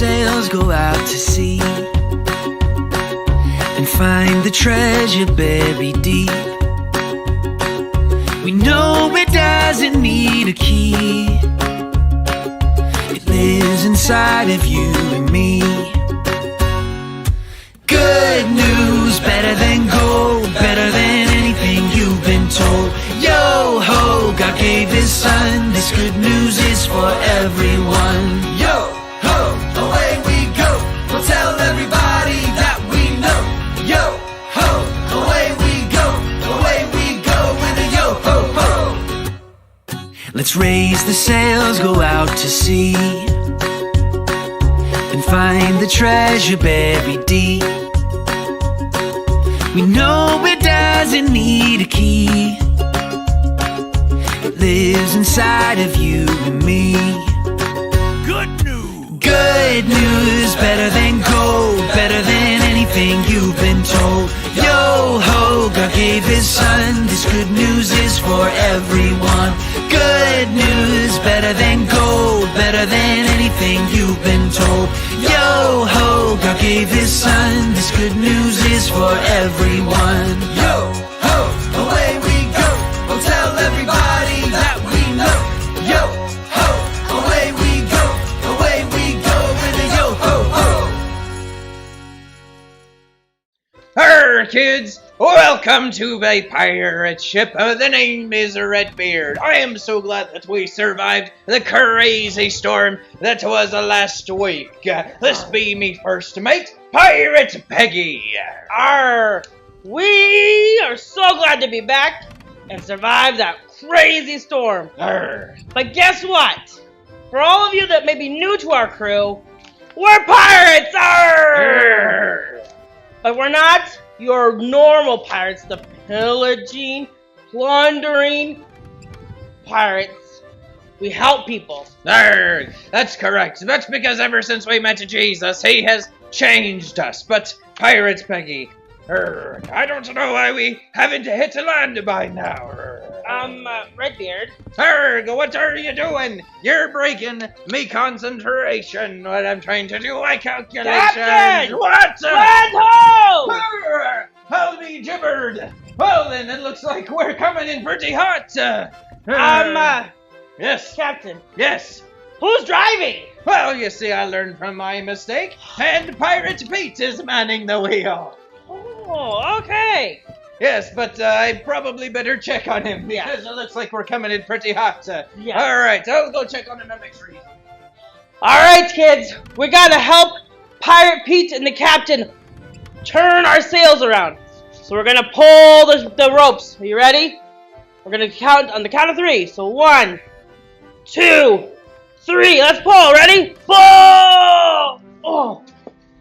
sails go out to sea and find the treasure buried deep. We know it doesn't need a key. It lives inside of you and me. Good news, better than gold, better than anything you've been told. Yo ho, God gave his son. This good news is for everyone. Yo ho, away we go. We'll tell everybody that we know. Yo ho, away we go with a yo ho ho. Let's raise the sails, go out to sea and find the treasure buried deep. We know it doesn't need a key. It lives inside of you and me. Good news! Good news, better than gold, better than anything you've been told. Yo ho, God gave his son. This good news is for everyone. Good news, better than gold, better than anything you've been told. Yo ho, God gave his son. This good news is for everyone. Yo ho, away we go. We'll tell everybody that we know. Yo ho, away we go with a yo ho ho. Arrr, kids! Welcome to my pirate ship. The name is Redbeard. I am so glad that we survived the crazy storm that was last week. This be me first mate, Pirate Peggy. Arr! We are so glad to be back and survive that crazy storm. Arr. But guess what? For all of you that may be new to our crew, we're pirates! Arr! Arr. But we're not your normal pirates, the pillaging, plundering pirates. We help people. Arr. That's correct. That's because ever since we met Jesus, he has changed us. But Pirate Peggy, I don't know why we haven't hit land by now. Redbeard. What are you doing? You're breaking me concentration. What I'm trying to do, my calculations. Captain! What? Land ho! I'll be gibbered. Well then, it looks like we're coming in pretty hot. Yes. Captain. Yes. Who's driving? Well, you see, I learned from my mistake, and Pirate Pete is manning the wheel. Oh, okay. Yes, but I probably better check on him, because it looks like we're coming in pretty hot. Yeah. Alright, I'll go check on him and make sure he's... Alright, kids. We gotta help Pirate Pete and the captain turn our sails around. So we're gonna pull the ropes. Are you ready? We're gonna count on the count of 3. So 1, 2, 3. Let's pull. Ready? Pull! Oh,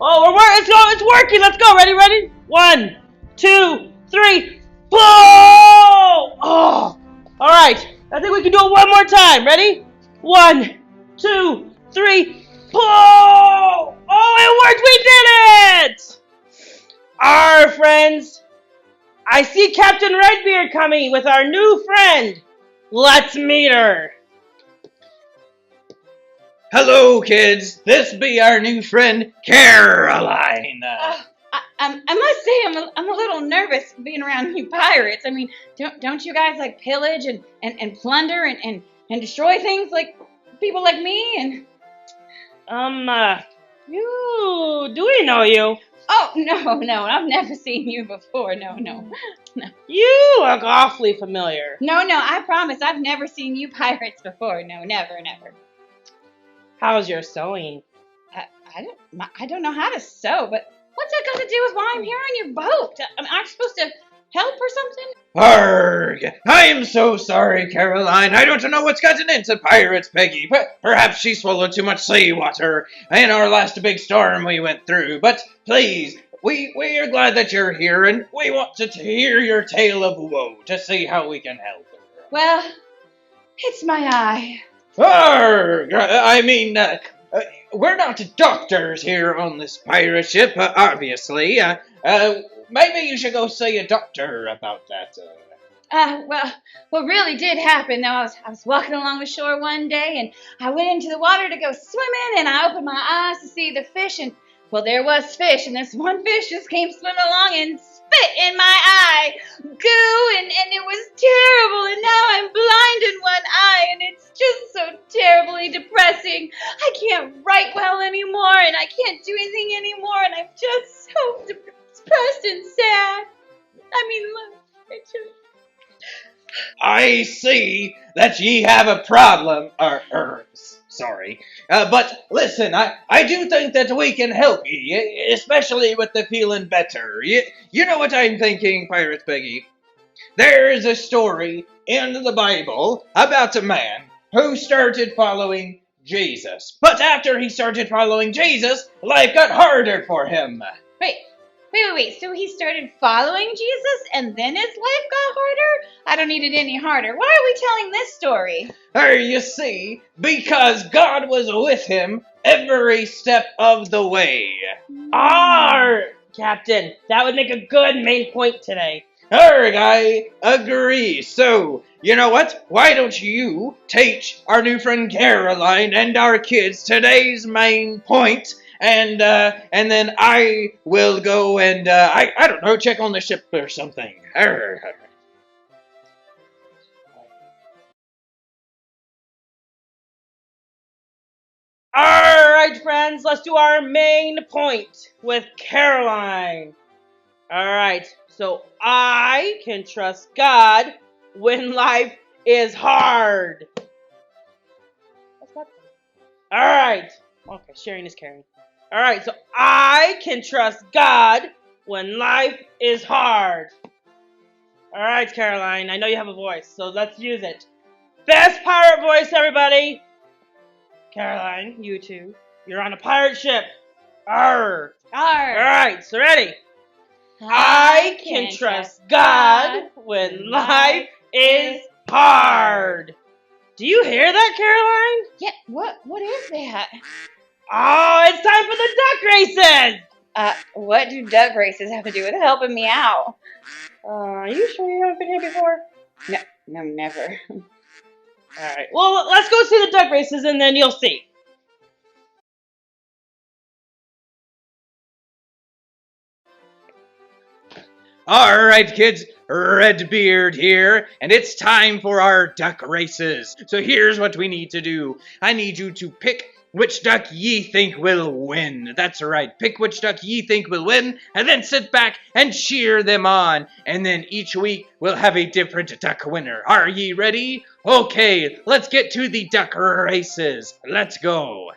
it's working. Let's go. Ready? 1, 2, 3. Pull! Oh! All right. I think we can do it one more time. Ready? 1, 2, 3. Pull! Oh, it worked. We did it! Our friends, I see Captain Redbeard coming with our new friend. Let's meet her. Hello, kids. This be our new friend, Caroline. I must say I'm a little nervous being around you pirates. I mean, don't you guys like pillage and plunder and destroy things like people like me? And do we know you? oh no, I've never seen you before. No. You look awfully familiar. No, I promise I've never seen you pirates before. No, never. How's your sewing? I don't know how to sew, but what's that got to do with why I'm here on your boat? I mean, aren't you supposed to help or something? Arrgh! I am so sorry, Caroline. I don't know what's gotten into Pirates Peggy, but perhaps she swallowed too much seawater in our last big storm we went through. But please, we are glad that you're here, and we want to hear your tale of woe to see how we can help her. Well, it's my eye. Arrgh! I mean, we're not doctors here on this pirate ship, obviously. Maybe you should go see a doctor about that. Well, what really did happen, though, I was walking along the shore one day, and I went into the water to go swimming, and I opened my eyes to see the fish, and, well, there was fish, and this one fish just came swimming along and spit in my eye. Goo, and it was terrible, and now I'm blind in one eye, and it's just so terribly depressing. I can't write well anymore, and I can't do anything anymore, and I'm just so depressed and sad. I mean, look, I see that ye have a problem. Sorry. But listen, I do think that we can help ye, especially with the feeling better. You know what I'm thinking, Pirate Peggy? There is a story in the Bible about a man who started following Jesus. But after he started following Jesus, life got harder for him. Wait. So he started following Jesus and then his life got harder? I don't need it any harder. Why are we telling this story? You see, because God was with him every step of the way. Arrr, Captain. That would make a good main point today. Arrgh, I agree. So, you know what? Why don't you teach our new friend Caroline and our kids today's main point? And then I will go and, I don't know, check on the ship or something. Arrgh. Alright, friends, let's do our main point with Caroline. Alright, so I can trust God when life is hard. Alright. Okay, sharing is caring. Alright, so I can trust God when life is hard. Alright, Caroline, I know you have a voice, so let's use it. Best pirate voice, everybody! Caroline, you too. You're on a pirate ship. Arrgh. Alright, so ready? I can trust God when life is hard. Do you hear that, Caroline? Yeah, what is that? Oh, it's time for the duck races! What do duck races have to do with helping me out? Are you sure you haven't been here before? No, never. Alright, well, let's go see the duck races and then you'll see. Alright, kids, Redbeard here, and it's time for our duck races. So here's what we need to do. I need you to pick which duck ye think will win. That's right, pick which duck ye think will win, and then sit back and cheer them on. And then each week we'll have a different duck winner. Are ye ready? Okay, let's get to the duck races. Let's go.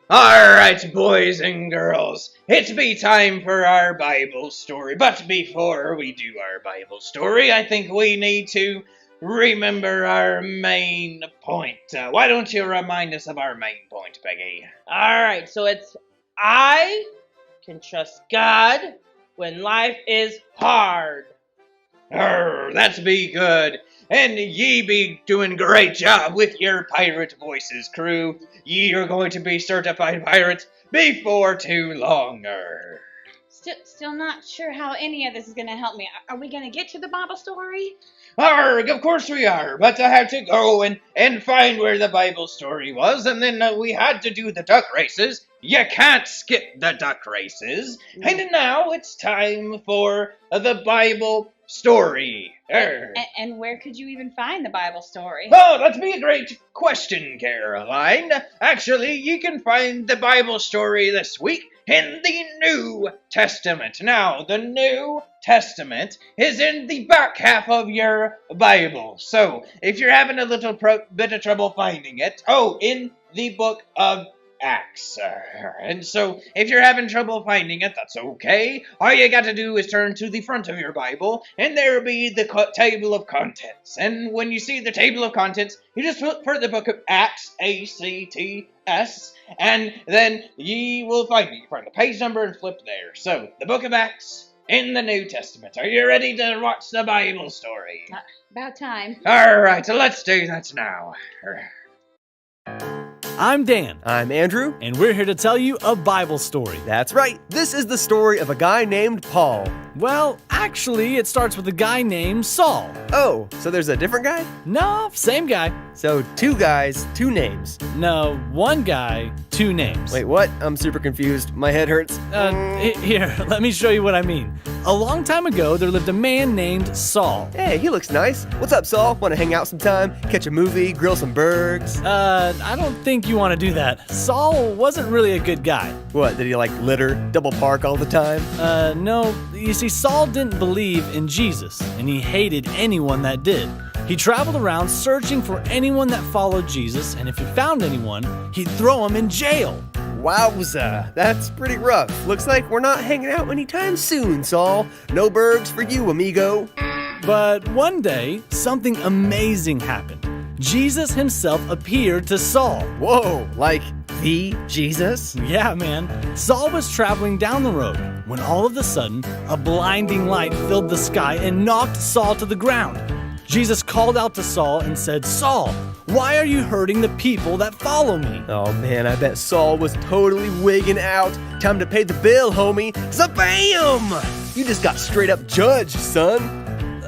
Alright, boys and girls, it's be time for our Bible story. But before we do our Bible story, I think we need to remember our main point. Why don't you remind us of our main point, Peggy? Alright, so it's I can trust God when life is hard. Arrr, that's be good. And ye be doing great job with your pirate voices, crew. Ye are going to be certified pirates before too long. Arrr. Still not sure how any of this is gonna help me. Are we gonna get to the Bible story? Arrgh, of course we are, but I had to go and find where the Bible story was, and then we had to do the duck races. You can't skip the duck races. And now it's time for the Bible story. Arrgh. And where could you even find the Bible story? Oh, that'd be a great question, Caroline. Actually, you can find the Bible story this week in the New Testament. Now, the New Testament is in the back half of your Bible. So, if you're having a little bit of trouble finding it, in the book of Acts. And so, if you're having trouble finding it, that's okay. All you got to do is turn to the front of your Bible, and there'll be the table of contents. And when you see the table of contents, you just look for the book of Acts, A-C-T-S, and then ye will find it. You find the page number and flip there. So, the book of Acts in the New Testament. Are you ready to watch the Bible story? About time. Alright, so let's do that now. I'm Dan, I'm Andrew. and we're here to tell you a Bible story. That's right. This is the story of a guy named Paul. Well, actually, it starts with a guy named Saul. Oh, so there's a different guy? No, same guy. So 2 guys, 2 names. No, one guy, 2 names. Wait, what? I'm super confused. My head hurts. Here, let me show you what I mean. A long time ago, there lived a man named Saul. Hey, he looks nice. What's up, Saul? Want to hang out sometime? Catch a movie? Grill some burgers? I don't think you want to do that. Saul wasn't really a good guy. What, did he like litter, double park all the time? No, you see, Saul didn't believe in Jesus, and he hated anyone that did. He traveled around searching for anyone that followed Jesus, and if he found anyone, he'd throw them in jail. Wowza, that's pretty rough. Looks like we're not hanging out anytime soon, Saul. No burgers for you, amigo. But one day, something amazing happened. Jesus himself appeared to Saul. Whoa, like the Jesus? Yeah, man. Saul was traveling down the road when all of a sudden, a blinding light filled the sky and knocked Saul to the ground. Jesus called out to Saul and said, "Saul, why are you hurting the people that follow me?" Oh man, I bet Saul was totally wigging out. Time to pay the bill, homie. Zabam! You just got straight up judged, son.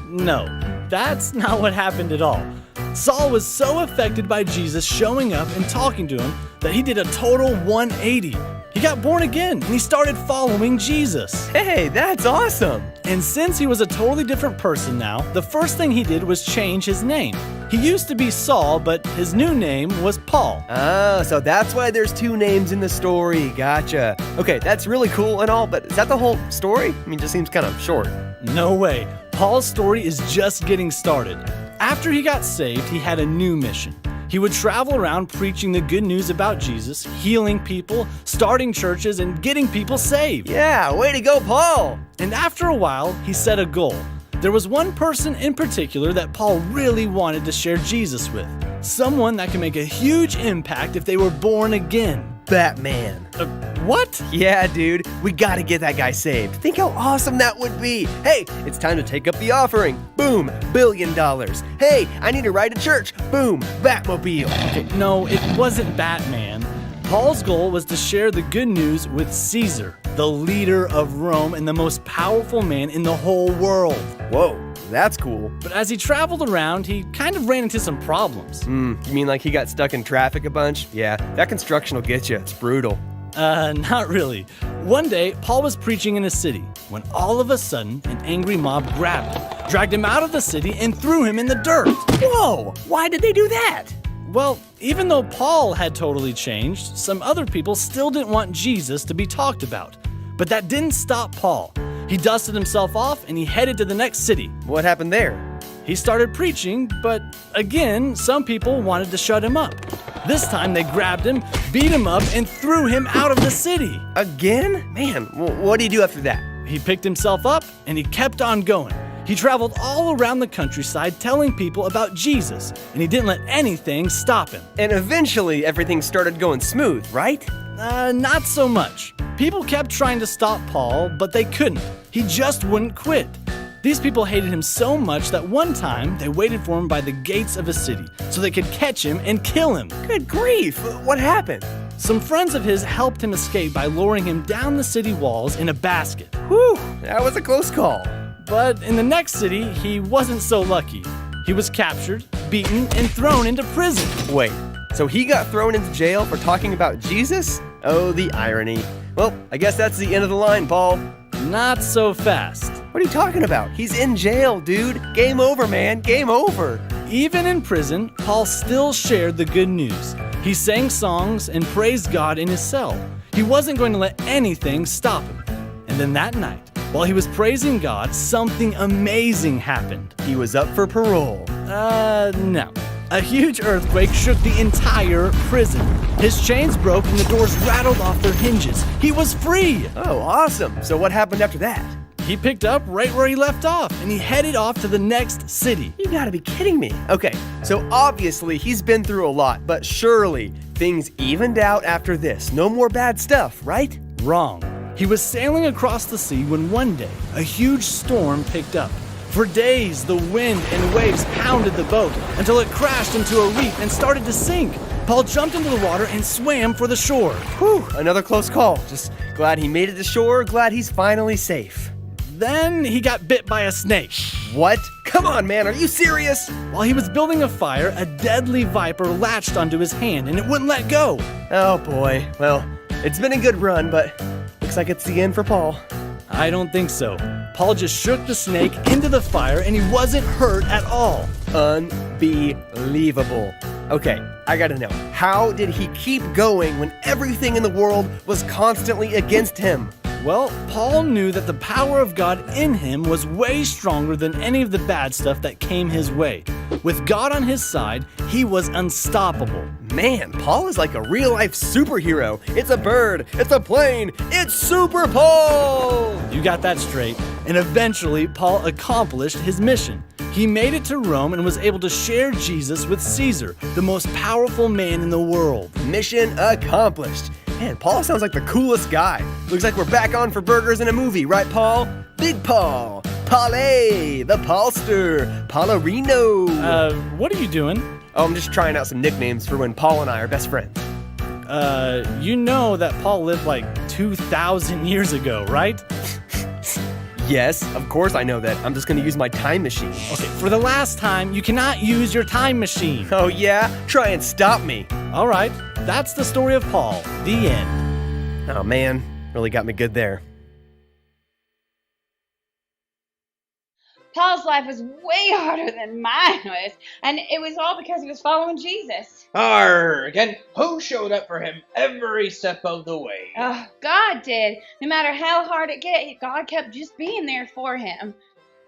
No. That's not what happened at all. Saul was so affected by Jesus showing up and talking to him that he did a total 180. He got born again and he started following Jesus. Hey, that's awesome. And since he was a totally different person now, the first thing he did was change his name. He used to be Saul, but his new name was Paul. Ah, so that's why there's 2 names in the story. Gotcha. Okay, that's really cool and all, but is that the whole story? I mean, it just seems kind of short. No way. Paul's story is just getting started. After he got saved, he had a new mission. He would travel around preaching the good news about Jesus, healing people, starting churches, and getting people saved. Yeah, way to go, Paul. And after a while, he set a goal. There was one person in particular that Paul really wanted to share Jesus with. Someone that can make a huge impact if they were born again. Batman. What? Yeah, dude, we gotta get that guy saved. Think how awesome that would be. Hey, it's time to take up the offering. Boom, $1 billion. Hey, I need to ride to church. Boom, Batmobile. Okay, no, it wasn't Batman. Paul's goal was to share the good news with Caesar, the leader of Rome and the most powerful man in the whole world. Whoa, that's cool. But as he traveled around, he kind of ran into some problems. You mean like he got stuck in traffic a bunch? Yeah, that construction will get you. It's brutal. Not really. One day, Paul was preaching in a city when all of a sudden, an angry mob grabbed him, dragged him out of the city, and threw him in the dirt. Whoa, why did they do that? Well, even though Paul had totally changed, some other people still didn't want Jesus to be talked about. But that didn't stop Paul. He dusted himself off and he headed to the next city. What happened there? He started preaching, but again, some people wanted to shut him up. This time they grabbed him, beat him up, and threw him out of the city. Again? Man, what do you do after that? He picked himself up and he kept on going. He traveled all around the countryside telling people about Jesus, and he didn't let anything stop him. And eventually everything started going smooth, right? Not so much. People kept trying to stop Paul, but they couldn't. He just wouldn't quit. These people hated him so much that one time they waited for him by the gates of a city so they could catch him and kill him. Good grief, what happened? Some friends of his helped him escape by lowering him down the city walls in a basket. Whew, that was a close call. But in the next city, he wasn't so lucky. He was captured, beaten, and thrown into prison. Wait, so he got thrown into jail for talking about Jesus? Oh, the irony. Well, I guess that's the end of the line, Paul. Not so fast. What are you talking about? He's in jail, dude. Game over, man. Game over. Even in prison, Paul still shared the good news. He sang songs and praised God in his cell. He wasn't going to let anything stop him. And then that night, while he was praising God, something amazing happened. He was up for parole. No. A huge earthquake shook the entire prison. His chains broke and the doors rattled off their hinges. He was free! Oh, awesome. So what happened after that? He picked up right where he left off, and he headed off to the next city. You gotta be kidding me. Okay, so obviously he's been through a lot, but surely things evened out after this. No more bad stuff, right? Wrong. He was sailing across the sea when one day, a huge storm picked up. For days, the wind and waves pounded the boat until it crashed into a reef and started to sink. Paul jumped into the water and swam for the shore. Whew, another close call. Just glad he made it to shore, glad he's finally safe. Then he got bit by a snake. What? Come on, man, are you serious? While he was building a fire, a deadly viper latched onto his hand and it wouldn't let go. Oh boy, well, it's been a good run, but looks like it's the end for Paul. I don't think so. Paul just shook the snake into the fire and he wasn't hurt at all. Unbelievable. Okay, I gotta know, how did he keep going when everything in the world was constantly against him? Well, Paul knew that the power of God in him was way stronger than any of the bad stuff that came his way. With God on his side, he was unstoppable. Man, Paul is like a real-life superhero. It's a bird, it's a plane, it's Super Paul! You got that straight. And eventually, Paul accomplished his mission. He made it to Rome and was able to share Jesus with Caesar, the most powerful man in the world. Mission accomplished. Man, Paul sounds like the coolest guy. Looks like we're back on for burgers in a movie, right, Paul? Big Paul, Paulé, the Paulster, Paularino. What are you doing? Oh, I'm just trying out some nicknames for when Paul and I are best friends. You know that Paul lived like 2,000 years ago, right? Yes, of course I know that. I'm just gonna use my time machine. Okay, for the last time, you cannot use your time machine. Oh yeah? Try and stop me. All right, that's the story of Paul. The end. Oh man, really got me good there. Paul's life was way harder than mine was, and it was all because he was following Jesus. Arrg, and who showed up for him every step of the way? Oh, God did. No matter how hard it get, God kept just being there for him.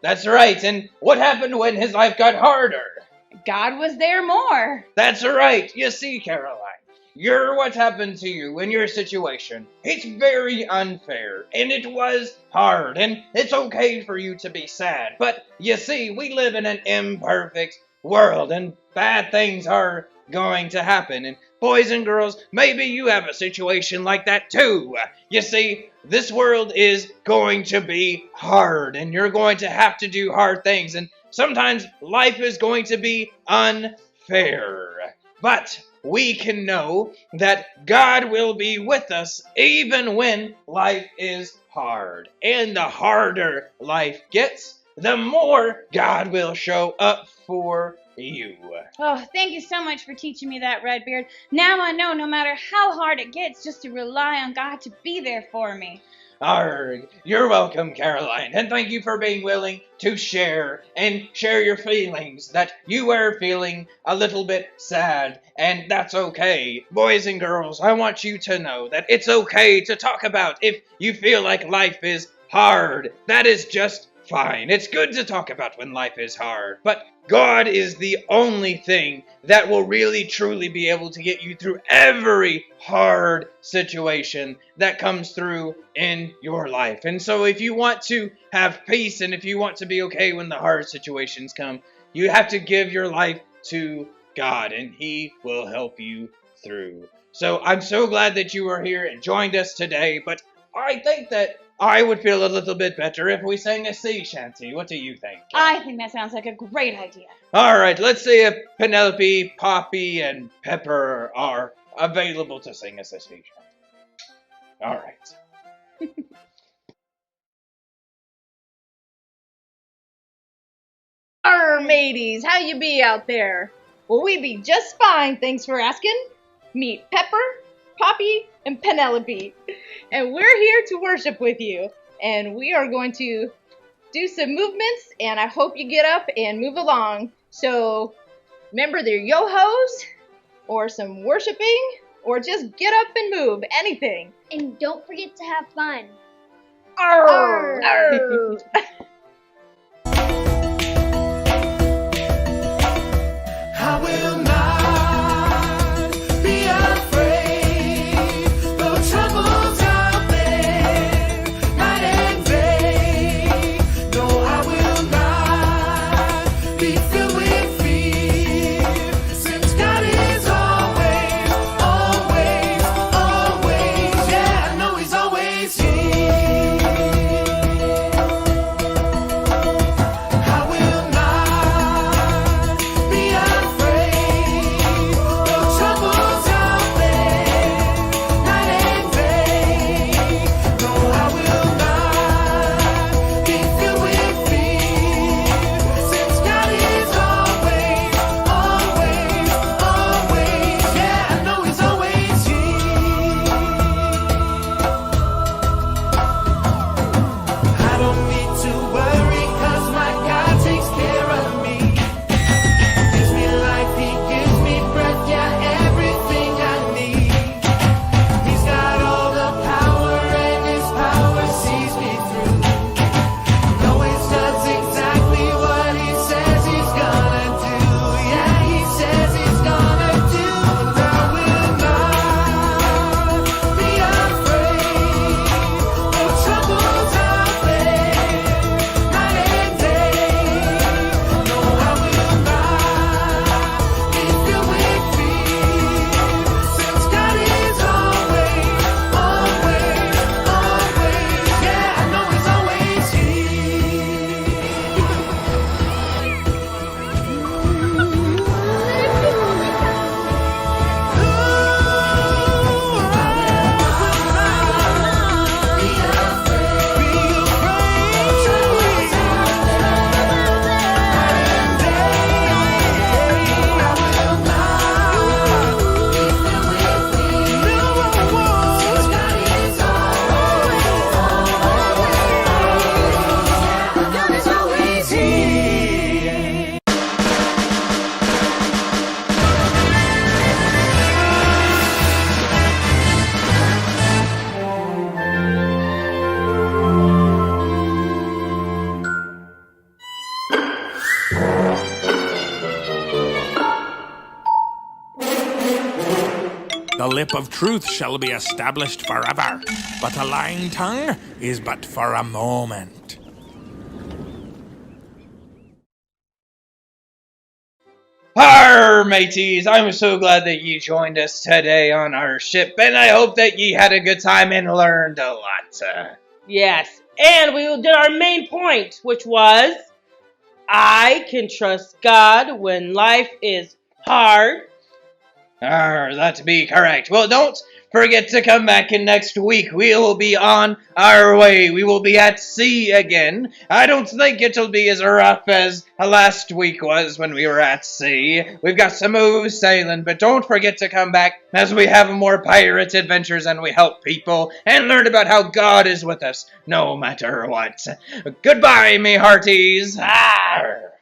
That's right, and what happened when his life got harder? God was there more. That's right, you see, Caroline. You're what happened to you in your situation. It's very unfair, and it was hard, and it's okay for you to be sad. But, you see, we live in an imperfect world, and bad things are going to happen. And boys and girls, maybe you have a situation like that too. You see, this world is going to be hard, and you're going to have to do hard things, and sometimes life is going to be unfair. But we can know that God will be with us even when life is hard. And the harder life gets, the more God will show up for you. Oh, thank you so much for teaching me that, Redbeard. Now I know no matter how hard it gets, just to rely on God to be there for me. Arrg, you're welcome, Caroline, and thank you for being willing to share your feelings that you were feeling a little bit sad, and that's okay. Boys and girls, I want you to know that it's okay to talk about if you feel like life is hard. That is just fine. It's good to talk about when life is hard, but God is the only thing that will really truly be able to get you through every hard situation that comes through in your life. And so if you want to have peace and if you want to be okay when the hard situations come, you have to give your life to God and He will help you through. So I'm so glad that you are here and joined us today, but I think that I would feel a little bit better if we sang a sea shanty. What do you think? I think that sounds like a great idea. All right, let's see if Penelope, Poppy, and Pepper are available to sing us a sea shanty. All right. Arr, mateys, how you be out there? Well, we be just fine, thanks for asking. Meet Pepper, Poppy, and Penelope. And we're here to worship with you. And we are going to do some movements, and I hope you get up and move along. So, remember their yo-hos, or some worshiping, or just get up and move, anything. And don't forget to have fun. Arr! Arr! I will not be afraid, though troubles out there, night and day. No, I will not be filled with fear, since God is always, always, always, yeah, I know He's always here. I will not be afraid, though troubles out there, night and day. No, I will not be filled with fear, since God is always, always, always, yeah, I know He's always here. I don't need to worry, 'cause my God takes care of me. Gives me life, He gives me breath, yeah, everything I need. He's got all the power, and His power sees me through. Always does exactly what He says He's gonna do. Yeah, He says He's gonna do. And I will not be afraid, though troubles out there, night and day. No, I will not be filled with fear, since God is always, always, always, yeah, I know He's always The lip of truth shall be established forever, but a lying tongue is but for a moment. Arr, mateys, I'm so glad that ye joined us today on our ship, and I hope that ye had a good time and learned a lot. Yes, and we did our main point, which was I can trust God when life is hard. Arr, that be correct. Well, don't forget to come back in next week. We will be on our way. We will be at sea again. I don't think it'll be as rough as last week was when we were at sea. We've got some smooth sailing, but don't forget to come back as we have more pirate adventures and we help people and learn about how God is with us no matter what. Goodbye, me hearties. Arr.